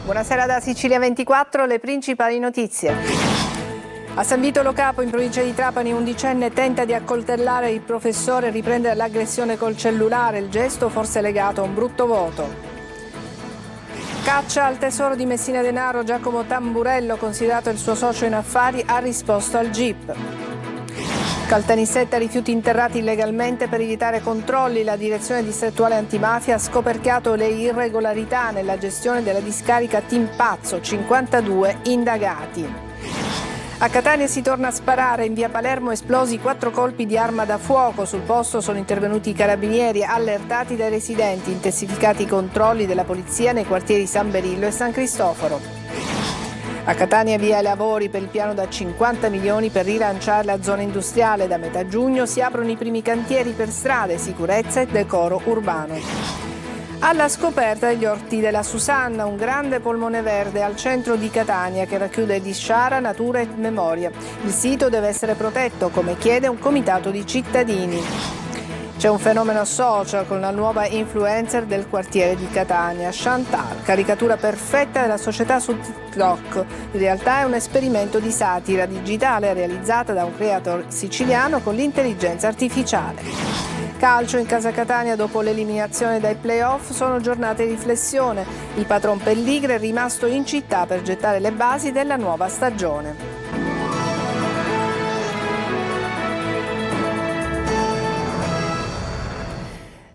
Buonasera da Sicilia 24, le principali notizie. A San Vito Lo Capo, in provincia di Trapani, un undicenne tenta di accoltellare il professore e riprendere l'aggressione col cellulare. Il gesto forse legato a un brutto voto. Caccia al tesoro di Messina Denaro. Giacomo Tamburello, considerato il suo socio in affari, ha risposto al GIP. Caltanissetta, rifiuti interrati illegalmente per evitare controlli. La direzione distrettuale antimafia ha scoperchiato le irregolarità nella gestione della discarica Timpazzo, 52 indagati. A Catania si torna a sparare. In via Palermo esplosi 4 colpi di arma da fuoco. Sul posto sono intervenuti i carabinieri allertati dai residenti. Intensificati i controlli della polizia nei quartieri San Berillo e San Cristoforo. A Catania via i lavori per il piano da 50 milioni per rilanciare la zona industriale. Da metà giugno si aprono i primi cantieri per strade, sicurezza e decoro urbano. Alla scoperta degli orti della Susanna, un grande polmone verde al centro di Catania che racchiude di sciara, natura e memoria. Il sito deve essere protetto, come chiede un comitato di cittadini. C'è un fenomeno social con la nuova influencer del quartiere di Catania, Chantal, caricatura perfetta della società su TikTok. In realtà è un esperimento di satira digitale realizzata da un creator siciliano con l'intelligenza artificiale. Calcio in casa Catania dopo l'eliminazione dai play-off, sono giornate di riflessione. Il patron Pelligre è rimasto in città per gettare le basi della nuova stagione.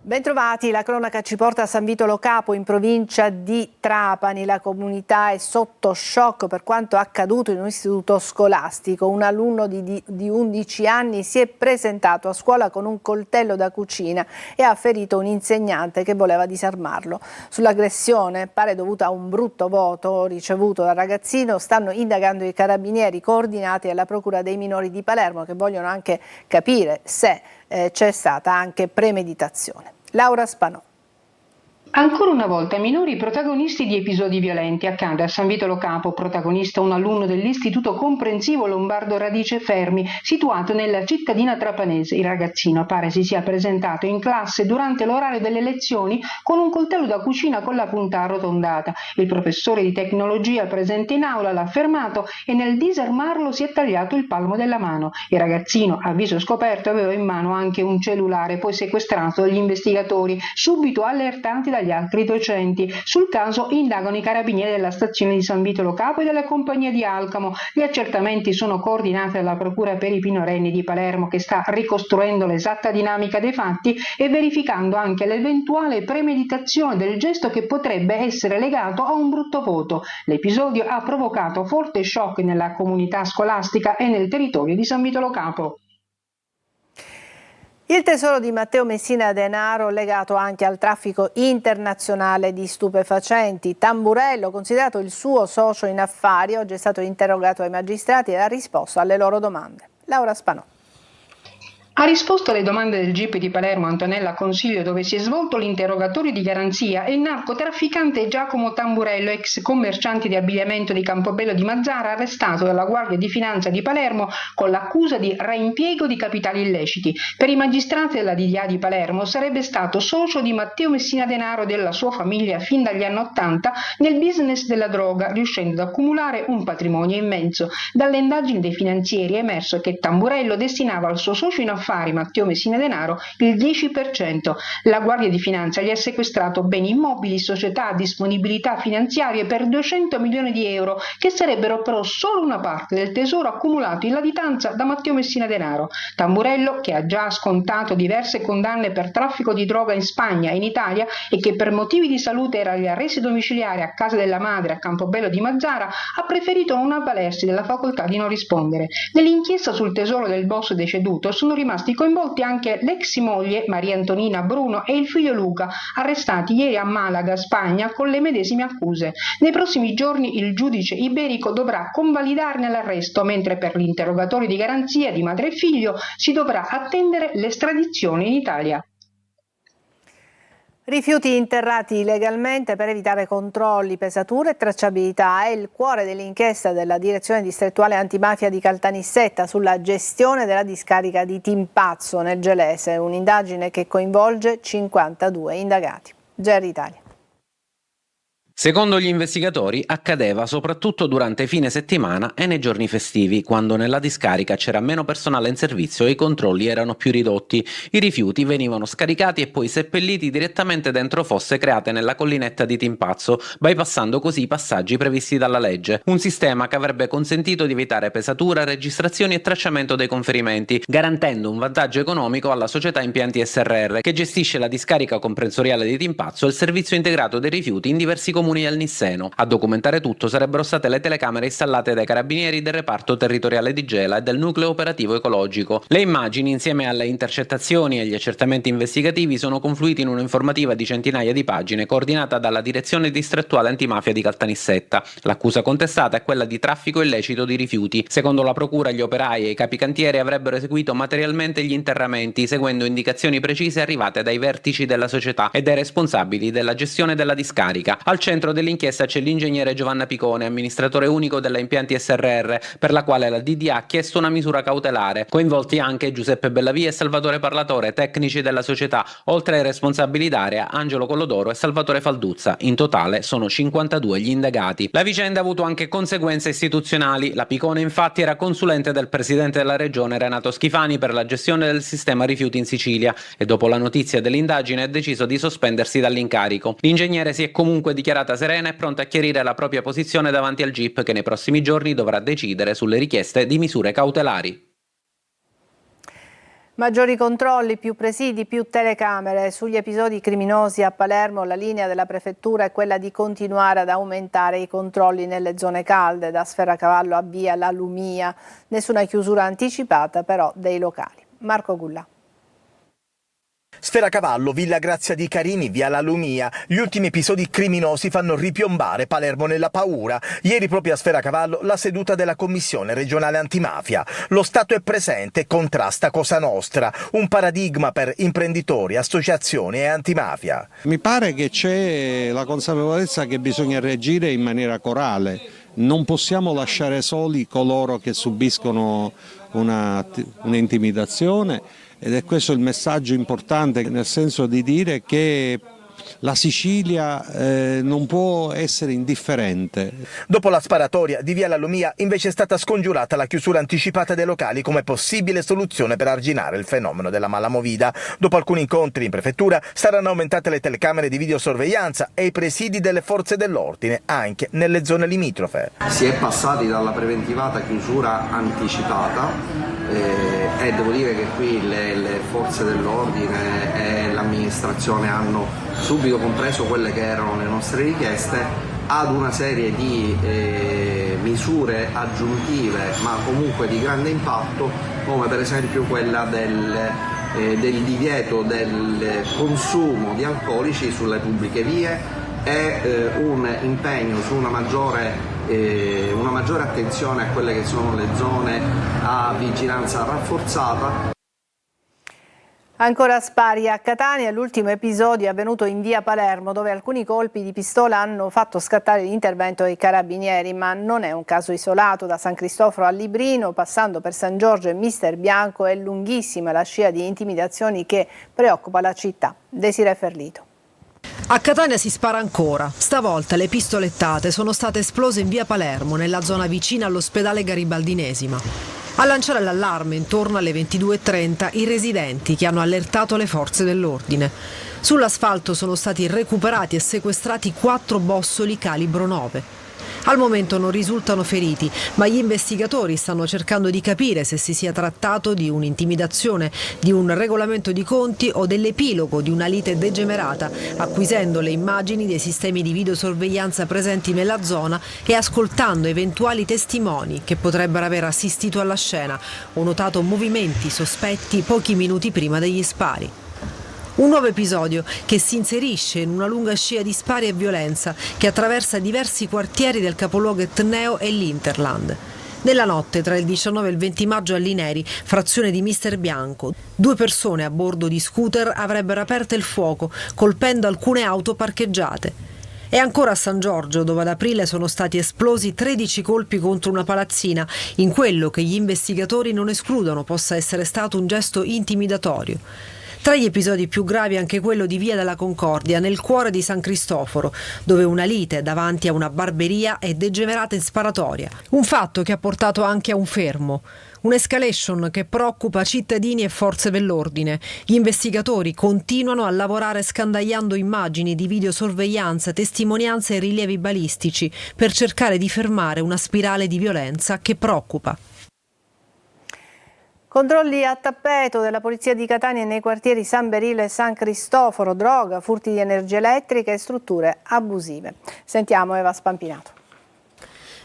Bentrovati, la cronaca ci porta a San Vito Lo Capo in provincia di Trapani. La comunità è sotto shock per quanto accaduto in un istituto scolastico. Un alunno di 11 anni si è presentato a scuola con un coltello da cucina e ha ferito un insegnante che voleva disarmarlo. Sull'aggressione, pare dovuta a un brutto voto ricevuto dal ragazzino, stanno indagando i carabinieri coordinati alla Procura dei Minori di Palermo, che vogliono anche capire se c'è stata anche premeditazione. Laura Spanò. Ancora una volta minori protagonisti di episodi violenti. Accade a San Vito Lo Capo, protagonista un alunno dell'Istituto Comprensivo Lombardo Radice Fermi, situato nella cittadina trapanese. Il ragazzino pare si sia presentato in classe durante l'orario delle lezioni con un coltello da cucina con la punta arrotondata. Il professore di tecnologia presente in aula l'ha fermato e nel disarmarlo si è tagliato il palmo della mano. Il ragazzino, a viso scoperto, aveva in mano anche un cellulare, poi sequestrato dagli investigatori, subito allertati dagli altri docenti. Sul caso indagano i carabinieri della stazione di San Vito Lo Capo e della compagnia di Alcamo. Gli accertamenti sono coordinati dalla Procura per i minorenni di Palermo, che sta ricostruendo l'esatta dinamica dei fatti e verificando anche l'eventuale premeditazione del gesto che potrebbe essere legato a un brutto voto. L'episodio ha provocato forte shock nella comunità scolastica e nel territorio di San Vito Lo Capo. Il tesoro di Matteo Messina Denaro legato anche al traffico internazionale di stupefacenti. Tamburello, considerato il suo socio in affari, oggi è stato interrogato ai magistrati e ha risposto alle loro domande. Laura Spanò. Ha risposto alle domande del GIP di Palermo Antonella Consiglio, dove si è svolto l'interrogatorio di garanzia, e il narcotrafficante Giacomo Tamburello, ex commerciante di abbigliamento di Campobello di Mazzara, arrestato dalla Guardia di Finanza di Palermo con l'accusa di reimpiego di capitali illeciti. Per i magistrati della DDA di Palermo sarebbe stato socio di Matteo Messina Denaro e della sua famiglia fin dagli anni '80 nel business della droga, riuscendo ad accumulare un patrimonio immenso. Dalle indagini dei finanzieri è emerso che Tamburello destinava al suo socio in affari Matteo Messina Denaro il 10%. La Guardia di Finanza gli ha sequestrato beni immobili, società, disponibilità finanziarie per 200 milioni di euro, che sarebbero però solo una parte del tesoro accumulato in latitanza da Matteo Messina Denaro. Tamburello, che ha già scontato diverse condanne per traffico di droga in Spagna e in Italia e che per motivi di salute era agli arresti domiciliari a casa della madre a Campobello di Mazzara, ha preferito non avvalersi della facoltà di non rispondere. Nell'inchiesta sul tesoro del boss deceduto sono rimasti coinvolti anche l'ex moglie Maria Antonina Bruno e il figlio Luca, arrestati ieri a Malaga, Spagna, con le medesime accuse. Nei prossimi giorni il giudice iberico dovrà convalidarne l'arresto, mentre per l'interrogatorio di garanzia di madre e figlio si dovrà attendere l'estradizione in Italia. Rifiuti interrati illegalmente per evitare controlli, pesature e tracciabilità è il cuore dell'inchiesta della Direzione Distrettuale Antimafia di Caltanissetta sulla gestione della discarica di Timpazzo nel Gelese, un'indagine che coinvolge 52 indagati. GR Italia. Secondo gli investigatori accadeva soprattutto durante fine settimana e nei giorni festivi, quando nella discarica c'era meno personale in servizio e i controlli erano più ridotti. I rifiuti venivano scaricati e poi seppelliti direttamente dentro fosse create nella collinetta di Timpazzo, bypassando così i passaggi previsti dalla legge. Un sistema che avrebbe consentito di evitare pesatura, registrazioni e tracciamento dei conferimenti, garantendo un vantaggio economico alla società Impianti SRR, che gestisce la discarica comprensoriale di Timpazzo e il servizio integrato dei rifiuti in diversi comuni del Nisseno. A documentare tutto sarebbero state le telecamere installate dai carabinieri del reparto territoriale di Gela e del nucleo operativo ecologico. Le immagini, insieme alle intercettazioni e gli accertamenti investigativi, sono confluiti in un'informativa di centinaia di pagine coordinata dalla direzione distrettuale antimafia di Caltanissetta. L'accusa contestata è quella di traffico illecito di rifiuti. Secondo la procura, gli operai e i capicantieri avrebbero eseguito materialmente gli interramenti seguendo indicazioni precise arrivate dai vertici della società e dai responsabili della gestione della discarica. Al centro dell'inchiesta c'è l'ingegnere Giovanna Picone, amministratore unico della Impianti SRR, per la quale la DDA ha chiesto una misura cautelare. Coinvolti anche Giuseppe Bellavia e Salvatore Parlatore, tecnici della società, oltre ai responsabili d'area Angelo Collodoro e Salvatore Falduzza. In totale sono 52 gli indagati. La vicenda ha avuto anche conseguenze istituzionali. La Picone infatti era consulente del presidente della regione Renato Schifani per la gestione del sistema rifiuti in Sicilia e dopo la notizia dell'indagine ha deciso di sospendersi dall'incarico. L'ingegnere si è comunque dichiarata serena e pronta a chiarire la propria posizione davanti al GIP, che nei prossimi giorni dovrà decidere sulle richieste di misure cautelari. Maggiori controlli, più presidi, più telecamere. Sugli episodi criminosi a Palermo la linea della prefettura è quella di continuare ad aumentare i controlli nelle zone calde, da Sferacavallo a via La Lumia. Nessuna chiusura anticipata però dei locali. Marco Gullà. Sferacavallo, Villa Grazia di Carini, via La Lumia. Gli ultimi episodi criminosi fanno ripiombare Palermo nella paura. Ieri proprio a Sferacavallo la seduta della Commissione regionale antimafia. Lo Stato è presente e contrasta Cosa Nostra, un paradigma per imprenditori, associazioni e antimafia. Mi pare che c'è la consapevolezza che bisogna reagire in maniera corale. Non possiamo lasciare soli coloro che subiscono un'intimidazione. Ed è questo il messaggio importante, nel senso di dire che la Sicilia non può essere indifferente. Dopo la sparatoria di via La Lumia invece è stata scongiurata la chiusura anticipata dei locali come possibile soluzione per arginare il fenomeno della malamovida. Dopo alcuni incontri in prefettura saranno aumentate le telecamere di videosorveglianza e i presidi delle forze dell'ordine anche nelle zone limitrofe. Si è passati dalla preventivata chiusura anticipata e devo dire che qui le forze dell'ordine e l'amministrazione hanno subito compreso quelle che erano le nostre richieste ad una serie di misure aggiuntive ma comunque di grande impatto, come per esempio quella del divieto del consumo di alcolici sulle pubbliche vie e un impegno su una maggiore attenzione a quelle che sono le zone a vigilanza rafforzata. Ancora spari a Catania, l'ultimo episodio è avvenuto in via Palermo dove alcuni colpi di pistola hanno fatto scattare l'intervento dei carabinieri, ma non è un caso isolato. Da San Cristoforo a Librino, passando per San Giorgio e Mister Bianco, è lunghissima la scia di intimidazioni che preoccupa la città. Desiree Ferlito. A Catania si spara ancora. Stavolta le pistolettate sono state esplose in via Palermo, nella zona vicina all'ospedale Garibaldinesima. A lanciare l'allarme intorno alle 22:30 i residenti che hanno allertato le forze dell'ordine. Sull'asfalto sono stati recuperati e sequestrati 4 bossoli calibro 9. Al momento non risultano feriti, ma gli investigatori stanno cercando di capire se si sia trattato di un'intimidazione, di un regolamento di conti o dell'epilogo di una lite degenerata, acquisendo le immagini dei sistemi di videosorveglianza presenti nella zona e ascoltando eventuali testimoni che potrebbero aver assistito alla scena o notato movimenti sospetti pochi minuti prima degli spari. Un nuovo episodio che si inserisce in una lunga scia di spari e violenza che attraversa diversi quartieri del capoluogo etneo e l'Interland. Nella notte tra il 19 e il 20 maggio a Lineri, frazione di Mister Bianco, 2 persone a bordo di scooter avrebbero aperto il fuoco, colpendo alcune auto parcheggiate. E ancora a San Giorgio, dove ad aprile sono stati esplosi 13 colpi contro una palazzina, in quello che gli investigatori non escludono possa essere stato un gesto intimidatorio. Tra gli episodi più gravi anche quello di Via della Concordia, nel cuore di San Cristoforo, dove una lite davanti a una barberia è degenerata in sparatoria. Un fatto che ha portato anche a un fermo. Un'escalation che preoccupa cittadini e forze dell'ordine. Gli investigatori continuano a lavorare scandagliando immagini di videosorveglianza, testimonianze e rilievi balistici per cercare di fermare una spirale di violenza che preoccupa. Controlli a tappeto della Polizia di Catania nei quartieri San Berillo e San Cristoforo, droga, furti di energia elettrica e strutture abusive. Sentiamo Eva Spampinato.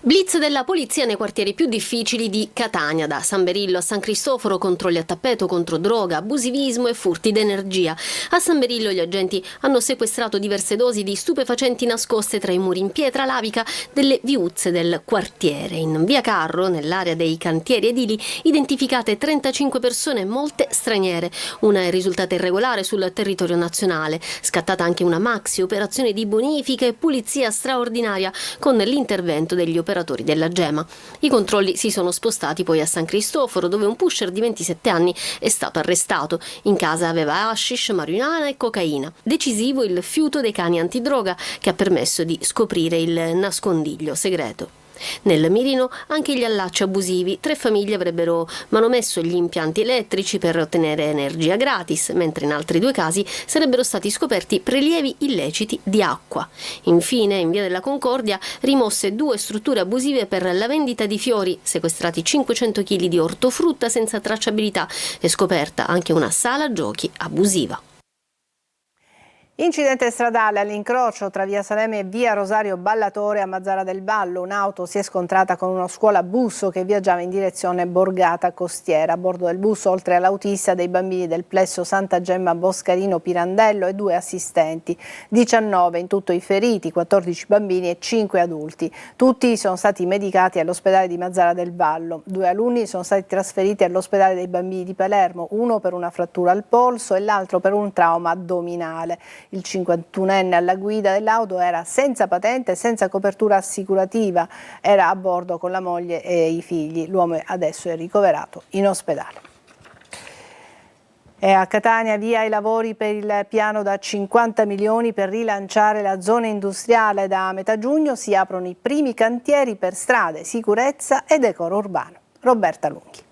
Blitz della polizia nei quartieri più difficili di Catania, da San Berillo a San Cristoforo, controlli a tappeto contro droga, abusivismo e furti d'energia. A San Berillo gli agenti hanno sequestrato diverse dosi di stupefacenti nascoste tra i muri in pietra lavica delle viuzze del quartiere. In via Carro, nell'area dei cantieri edili, identificate 35 persone, molte straniere. Una è risultata irregolare sul territorio nazionale. Scattata anche una maxi operazione di bonifica e pulizia straordinaria con l'intervento degli operatori della Gema. I controlli si sono spostati poi a San Cristoforo, dove un pusher di 27 anni è stato arrestato. In casa aveva hashish, marijuana e cocaina. Decisivo il fiuto dei cani antidroga, che ha permesso di scoprire il nascondiglio segreto. Nel mirino anche gli allacci abusivi. 3 famiglie avrebbero manomesso gli impianti elettrici per ottenere energia gratis, mentre in altri 2 casi sarebbero stati scoperti prelievi illeciti di acqua. Infine, in via della Concordia, rimosse 2 strutture abusive per la vendita di fiori, sequestrati 500 kg di ortofrutta senza tracciabilità e scoperta anche una sala giochi abusiva. Incidente stradale all'incrocio tra via Salemme e via Rosario Ballatore a Mazzara del Vallo. Un'auto si è scontrata con uno scuolabusso che viaggiava in direzione Borgata Costiera. A bordo del bus, oltre all'autista, dei bambini del plesso Santa Gemma Boscarino Pirandello e 2 assistenti. 19 in tutto i feriti, 14 bambini e 5 adulti. Tutti sono stati medicati all'ospedale di Mazzara del Vallo. 2 alunni sono stati trasferiti all'ospedale dei bambini di Palermo, uno per una frattura al polso e l'altro per un trauma addominale. Il 51enne alla guida dell'auto era senza patente e senza copertura assicurativa. Era a bordo con la moglie e i figli. L'uomo adesso è ricoverato in ospedale. E a Catania via i lavori per il piano da 50 milioni per rilanciare la zona industriale. Da metà giugno si aprono i primi cantieri per strade, sicurezza e decoro urbano. Roberta Lunghi.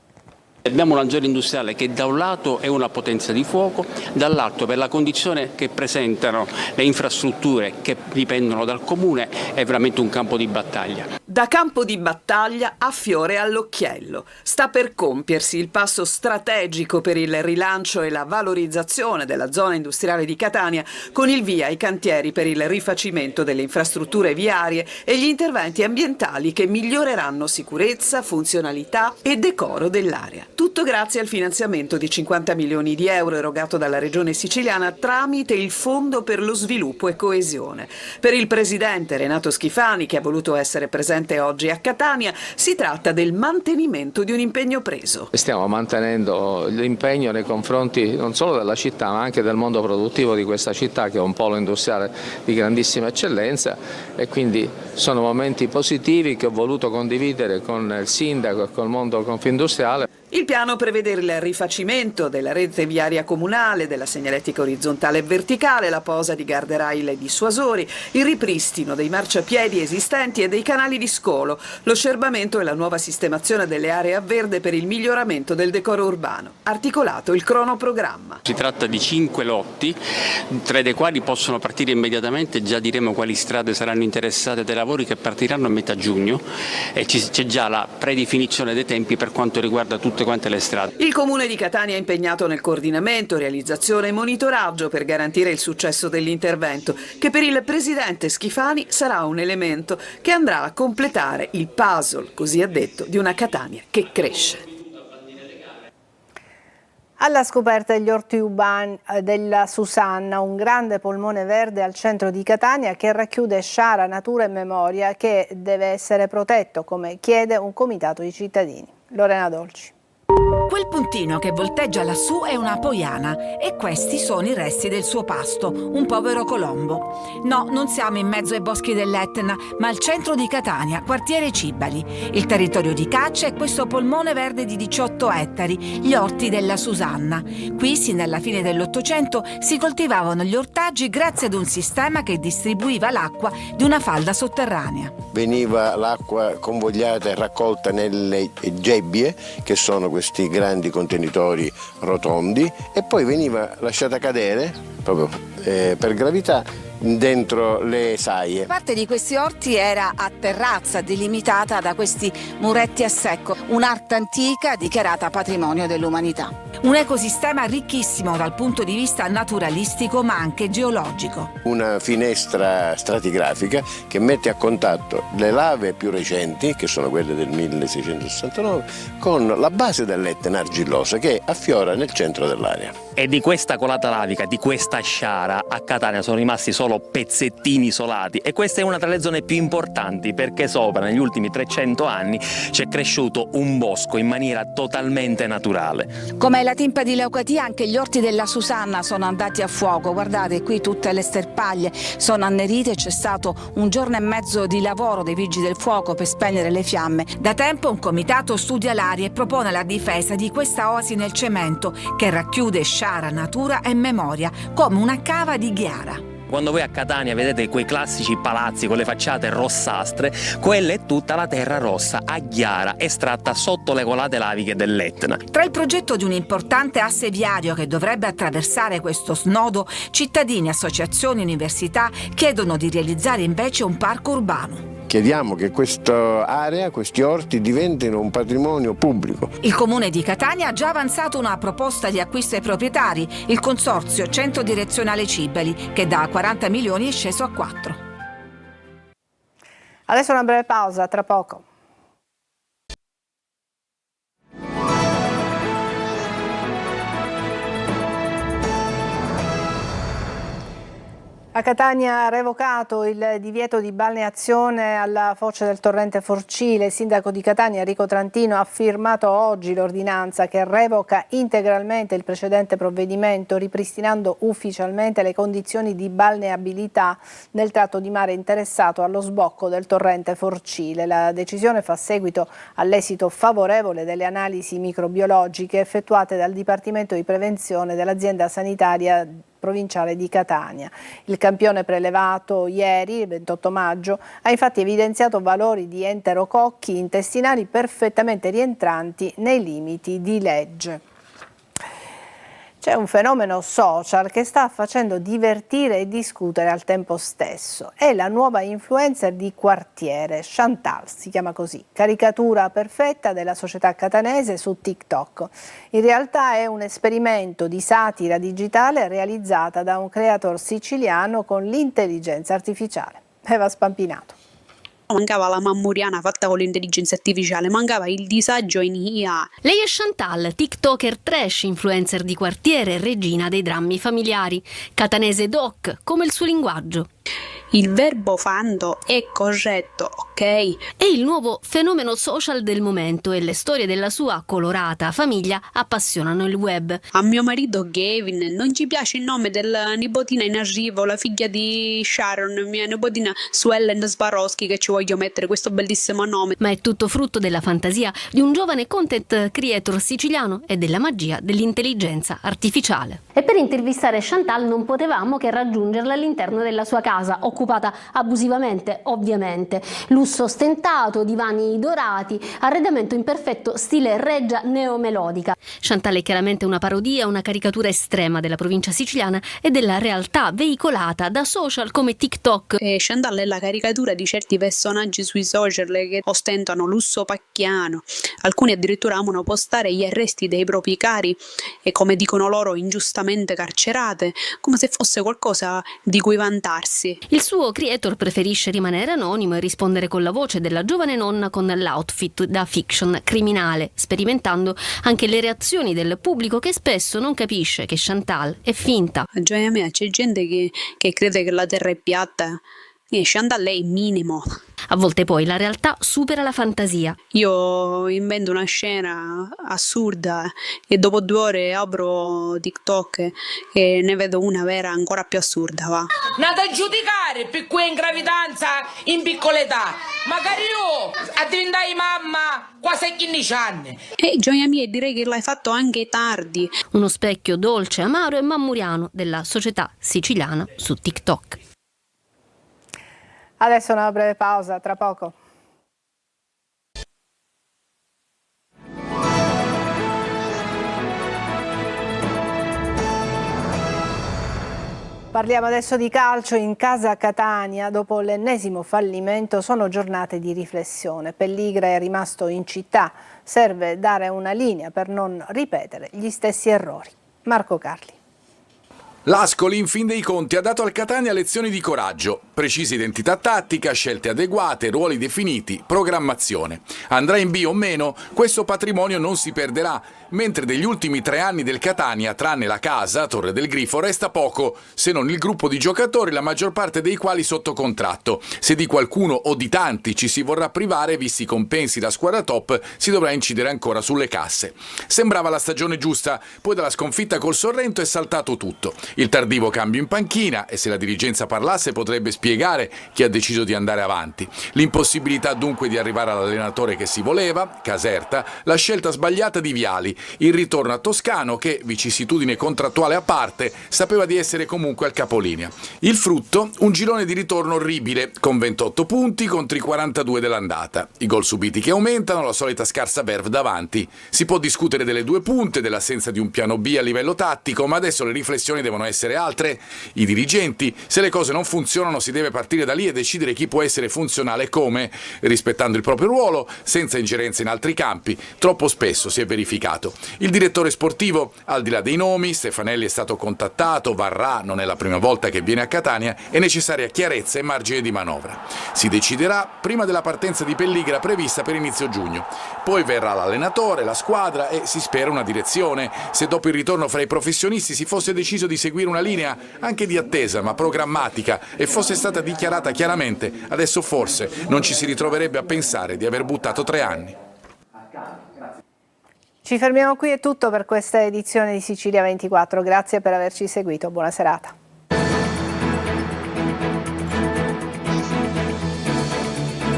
Abbiamo una zona industriale che da un lato è una potenza di fuoco, dall'altro per la condizione che presentano le infrastrutture che dipendono dal comune è veramente un campo di battaglia. Da campo di battaglia a fiore all'occhiello. Sta per compiersi il passo strategico per il rilancio e la valorizzazione della zona industriale di Catania con il via ai cantieri per il rifacimento delle infrastrutture viarie e gli interventi ambientali che miglioreranno sicurezza, funzionalità e decoro dell'area. Tutto grazie al finanziamento di 50 milioni di euro erogato dalla Regione Siciliana tramite il Fondo per lo Sviluppo e Coesione. Per il presidente Renato Schifani, che ha voluto essere presente oggi a Catania, si tratta del mantenimento di un impegno preso. Stiamo mantenendo l'impegno nei confronti non solo della città ma anche del mondo produttivo di questa città, che è un polo industriale di grandissima eccellenza, e quindi sono momenti positivi che ho voluto condividere con il sindaco e col mondo confindustriale. Il piano prevede il rifacimento della rete viaria comunale, della segnaletica orizzontale e verticale, la posa di guardrail e dissuasori, il ripristino dei marciapiedi esistenti e dei canali di scolo, lo scerbamento e la nuova sistemazione delle aree a verde per il miglioramento del decoro urbano. Articolato il cronoprogramma. Si tratta di 5 lotti, 3 dei quali possono partire immediatamente, già diremo quali strade saranno interessate dai lavori che partiranno a metà giugno e c'è già la predefinizione dei tempi per quanto riguarda tutte quante le strade. Il Comune di Catania è impegnato nel coordinamento, realizzazione e monitoraggio per garantire il successo dell'intervento, che per il presidente Schifani sarà un elemento che andrà a completare il puzzle, così ha detto, di una Catania che cresce. Alla scoperta degli orti urbani della Susanna, un grande polmone verde al centro di Catania che racchiude sciara, natura e memoria, che deve essere protetto, come chiede un comitato di cittadini. Lorena Dolci. Quel puntino che volteggia lassù è una poiana e questi sono i resti del suo pasto, un povero colombo. No, non siamo in mezzo ai boschi dell'Etna, ma al centro di Catania, quartiere Cibali. Il territorio di caccia è questo polmone verde di 18 ettari, gli orti della Susanna. Qui, sin dalla fine dell'Ottocento, si coltivavano gli ortaggi grazie ad un sistema che distribuiva l'acqua di una falda sotterranea. Veniva l'acqua convogliata e raccolta nelle gebbie, che sono questi grandi contenitori rotondi, e poi veniva lasciata cadere proprio per gravità dentro le saie. Parte di questi orti era a terrazza, delimitata da questi muretti a secco, un'arte antica dichiarata patrimonio dell'umanità. Un ecosistema ricchissimo dal punto di vista naturalistico ma anche geologico. Una finestra stratigrafica che mette a contatto le lave più recenti, che sono quelle del 1669, con la base dell'Etna argillosa che affiora nel centro dell'area. E di questa colata lavica, di questa sciara, a Catania sono rimasti solo pezzettini isolati, e questa è una tra le zone più importanti perché sopra negli ultimi 300 anni c'è cresciuto un bosco in maniera totalmente naturale. Come la timpa di Leucatia, anche gli orti della Susanna sono andati a fuoco. Guardate, qui tutte le sterpaglie sono annerite, c'è stato 1 giorno e mezzo di lavoro dei vigili del fuoco per spegnere le fiamme. Da tempo un comitato studia l'area e propone la difesa di questa oasi nel cemento che racchiude sciara, natura e memoria, come una cava di ghiara. Quando voi a Catania vedete quei classici palazzi con le facciate rossastre, quella è tutta la terra rossa a ghiara estratta sotto le colate laviche dell'Etna. Tra il progetto di un importante asse viario che dovrebbe attraversare questo snodo, cittadini, associazioni, università chiedono di realizzare invece un parco urbano. Chiediamo che questa area, questi orti, diventino un patrimonio pubblico. Il Comune di Catania ha già avanzato una proposta di acquisto ai proprietari, il consorzio Centro Direzionale Cibali, che da 40 milioni è sceso a 4. Adesso una breve pausa, tra poco. A Catania ha revocato il divieto di balneazione alla foce del torrente Forcile. Il sindaco di Catania, Enrico Trantino, ha firmato oggi l'ordinanza che revoca integralmente il precedente provvedimento, ripristinando ufficialmente le condizioni di balneabilità nel tratto di mare interessato allo sbocco del torrente Forcile. La decisione fa seguito all'esito favorevole delle analisi microbiologiche effettuate dal Dipartimento di Prevenzione dell'azienda sanitaria provinciale di Catania. Il campione prelevato ieri, il 28 maggio, ha infatti evidenziato valori di enterococchi intestinali perfettamente rientranti nei limiti di legge. C'è un fenomeno social che sta facendo divertire e discutere al tempo stesso. È la nuova influencer di quartiere, Chantal, si chiama così, caricatura perfetta della società catanese su TikTok. In realtà è un esperimento di satira digitale realizzata da un creator siciliano con l'intelligenza artificiale. Eva Spampinato. Mancava la mammuriana fatta con l'intelligenza artificiale, mancava il disagio in IA. Lei è Chantal, tiktoker trash, influencer di quartiere, regina dei drammi familiari. Catanese doc, come il suo linguaggio. Il verbo fando è corretto, ok? È il nuovo fenomeno social del momento e le storie della sua colorata famiglia appassionano il web. A mio marito Kevin non ci piace il nome della nipotina in arrivo, la figlia di Sharon, mia nipotina Suellen Swarovski, che ci voglio mettere questo bellissimo nome. Ma è tutto frutto della fantasia di un giovane content creator siciliano e della magia dell'intelligenza artificiale. E per intervistare Chantal non potevamo che raggiungerla all'interno della sua casa, occupata abusivamente, ovviamente. Lusso ostentato, divani dorati, arredamento in perfetto stile reggia neomelodica. Chantal è chiaramente una parodia, una caricatura estrema della provincia siciliana e della realtà veicolata da social come TikTok. Chantal è la caricatura di certi personaggi sui social che ostentano lusso pacchiano. Alcuni addirittura amano postare gli arresti dei propri cari e, come dicono loro, ingiustamente carcerate, come se fosse qualcosa di cui vantarsi. Il suo creator preferisce rimanere anonimo e rispondere con la voce della giovane nonna con l'outfit da fiction criminale, sperimentando anche le reazioni del pubblico che spesso non capisce che Chantal è finta. A gioia mia c'è gente che crede che la terra è piatta Chantal lei minimo. A volte poi la realtà supera la fantasia. Io invento una scena assurda e dopo 2 ore apro TikTok e ne vedo una vera ancora più assurda, va. Nata a giudicare per cui in gravidanza in piccola età. Magari io a diventare mamma quasi a 15 anni. Gioia mia, direi che l'hai fatto anche tardi. Uno specchio dolce, amaro e mammuriano della società siciliana su TikTok. Adesso una breve pausa, tra poco. Parliamo adesso di calcio. In casa Catania, dopo l'ennesimo fallimento, sono giornate di riflessione. Pelligra è rimasto in città, serve dare una linea per non ripetere gli stessi errori. Marco Carli. L'Ascoli, in fin dei conti, ha dato al Catania lezioni di coraggio, precisa identità tattica, scelte adeguate, ruoli definiti, programmazione. Andrà in B o meno, questo patrimonio non si perderà, mentre degli ultimi 3 anni del Catania, tranne la casa, Torre del Grifo, resta poco, se non il gruppo di giocatori, la maggior parte dei quali sotto contratto. Se di qualcuno o di tanti ci si vorrà privare, visti i compensi da squadra top, si dovrà incidere ancora sulle casse. Sembrava la stagione giusta, poi dalla sconfitta col Sorrento è saltato tutto. Il tardivo cambio in panchina, e se la dirigenza parlasse potrebbe spiegare chi ha deciso di andare avanti. L'impossibilità dunque di arrivare all'allenatore che si voleva, Caserta, la scelta sbagliata di Viali, il ritorno a Toscano che, vicissitudine contrattuale a parte, sapeva di essere comunque al capolinea. Il frutto? Un girone di ritorno orribile, con 28 punti contro i 42 dell'andata. I gol subiti che aumentano, la solita scarsa verve davanti. Si può discutere delle 2 punte, dell'assenza di un piano B a livello tattico, ma adesso le riflessioni devono essere altre. I dirigenti, se le cose non funzionano si deve partire da lì e decidere chi può essere funzionale e come, rispettando il proprio ruolo, senza ingerenze in altri campi. Troppo spesso si è verificato. Il direttore sportivo, al di là dei nomi, Stefanelli è stato contattato, varrà, non è la prima volta che viene a Catania, è necessaria chiarezza e margine di manovra. Si deciderà prima della partenza di Pelligra prevista per inizio giugno. Poi verrà l'allenatore, la squadra e si spera una direzione. Se dopo il ritorno fra i professionisti si fosse deciso di seguire una linea anche di attesa ma programmatica e fosse stata dichiarata chiaramente, adesso forse non ci si ritroverebbe a pensare di aver buttato 3 anni. Ci fermiamo qui, è tutto per questa edizione di Sicilia 24. Grazie per averci seguito, buona serata.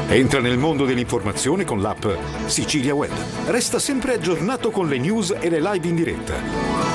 Entra nel mondo dell'informazione con l'app Sicilia Web. Resta sempre aggiornato con le news e le live in diretta.